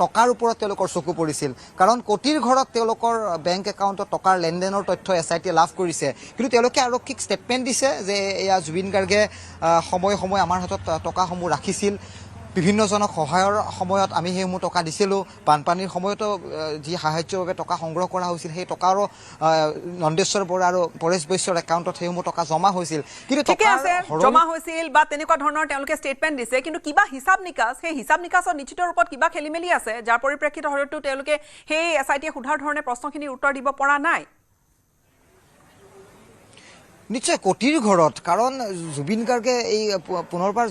টকাৰ ওপৰত তেওঁলোকৰ চকু পৰিছিল কাৰণ কোটিৰ ঘৰত তেওঁলোকৰ বেংক একাউণ্টত টকাৰ লেনদেনৰ তথ্য এছআইটিয়ে লাভ কৰিছে কিন্তু তেওঁলোকে আৰক্ষীক ষ্টেটমেণ্ট দিছে যে এয়া জুবিন গাৰ্গে সময়ে সময়ে আমাৰ হাতত টকাসমূহ ৰাখিছিল বিভিন্নজনক সহায়ৰ সময়ত আমি সেইসমূহ টকা দিছিলোঁ বানপানীৰ সময়তো যি সাহায্যৰ বাবে টকা সংগ্ৰহ কৰা হৈছিল সেই টকাৰো নন্দেশ্বৰ বৰা আৰু পৰেশ বৈশ্যৰ একাউণ্টত সেইসমূহ টকা জমা হৈছিল কিন্তু জমা হৈছিল বা তেনেকুৱা ধৰণৰ তেওঁলোকে ষ্টেটমেণ্ট দিছে কিন্তু কিবা হিচাপ নিকাচ সেই হিচাপ নিকাচৰ নিশ্চিত ৰূপত কিবা খেলিমেলি আছে যাৰ পৰিপ্ৰেক্ষিতত হয়তো তেওঁলোকে সেই এছআইটিয়ে সোধাৰ ধৰণে প্ৰশ্নখিনিৰ উত্তৰ দিব পৰা নাই নিশ্চয় কোটিৰ ঘৰত কাৰণ জুবিন গাৰ্গে এই পুনৰবাৰ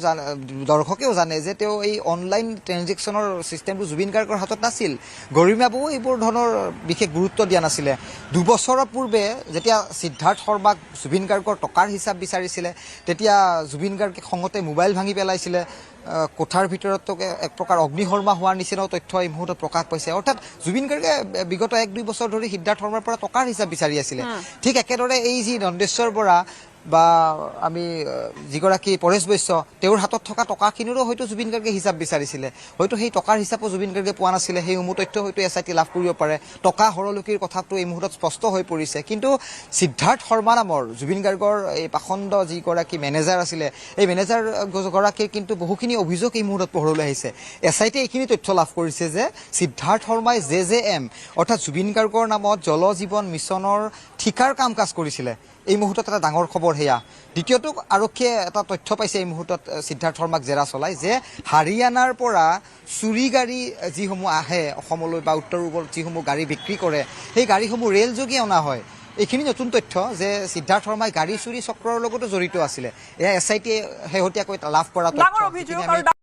দৰ্শকেও জানে যে তেওঁ এই অনলাইন ট্ৰেনজেকশ্যনৰ ছিষ্টেমটো জুবিন গাৰ্গৰ হাতত নাছিল গৰিমাবুও এইবোৰ ধৰণৰ বিশেষ গুৰুত্ব দিয়া নাছিলে দুবছৰৰ পূৰ্বে যেতিয়া সিদ্ধাৰ্থ শৰ্মাক জুবিন গাৰ্গৰ টকাৰ হিচাপ বিচাৰিছিলে তেতিয়া জুবিন গাৰ্গে খঙতে মোবাইল ভাঙি পেলাইছিলে কোঠাৰ ভিতৰত এক প্ৰকাৰ অগ্নিশৰ্মা হোৱাৰ নিচিনাও তথ্য এই মুহূৰ্তত প্ৰকাশ পাইছে অৰ্থাৎ জুবিন গাৰ্গে বিগত 1-2 বছৰ ধৰি সিদ্ধাৰ্থ শৰ্মাৰ পৰা টকাৰ হিচাপ বিচাৰি আছিলে ঠিক একেদৰে এই যি নন্দেশ্বৰ বৰা বা আমি যিগৰাকী পৰেশ বৈশ্য তেওঁৰ হাতত থকা টকাখিনিৰো হয়তো জুবিন গাৰ্গে হিচাপ বিচাৰিছিলে হয়তো সেই টকাৰ হিচাপো জুবিন গাৰ্গে পোৱা নাছিলে সেইসমূহ তথ্য হয়তো এছআইটি লাভ কৰিব পাৰে টকা হৰলুকিৰ কথাটো এই মুহূৰ্তত স্পষ্ট হৈ পৰিছে কিন্তু সিদ্ধাৰ্থ শৰ্মা নামৰ জুবিন গাৰ্গৰ এই পাখণ্ড যিগৰাকী মেনেজাৰ আছিলে এই মেনেজাৰ গৰাকীৰ কিন্তু বহুখিনি অভিযোগ এই মুহূৰ্তত পোহৰলৈ আহিছে এছআইটিয়ে এইখিনি তথ্য লাভ কৰিছে যে সিদ্ধাৰ্থ শৰ্মাই JJM অৰ্থাৎ জুবিন গাৰ্গৰ নামত জল জীৱন মিছনৰ ঠিকাৰ কাম কাজ কৰিছিলে এই মুহূৰ্তত এটা ডাঙৰ খবৰ হেয়া দ্বিতীয়টো আৰক্ষীয়ে এটা তথ্য পাইছে এই মুহূৰ্তত সিদ্ধাৰ্থ শৰ্মাক জেৰা চলাই যে হাৰিয়ানাৰ পৰা চুৰি গাড়ী যিসমূহ আহে অসমলৈ বা উত্তৰ পূৰ্বত যিসমূহ গাড়ী বিক্ৰী কৰে সেই গাড়ীসমূহ ৰেলযোগে অনা হয় এইখিনি নতুন তথ্য যে সিদ্ধাৰ্থ শৰ্মাই গাড়ী চুৰি চক্ৰৰ লগতো জড়িত আছিলে এয়া এছআইটিয়ে শেহতীয়াকৈ লাভ কৰা তথ্য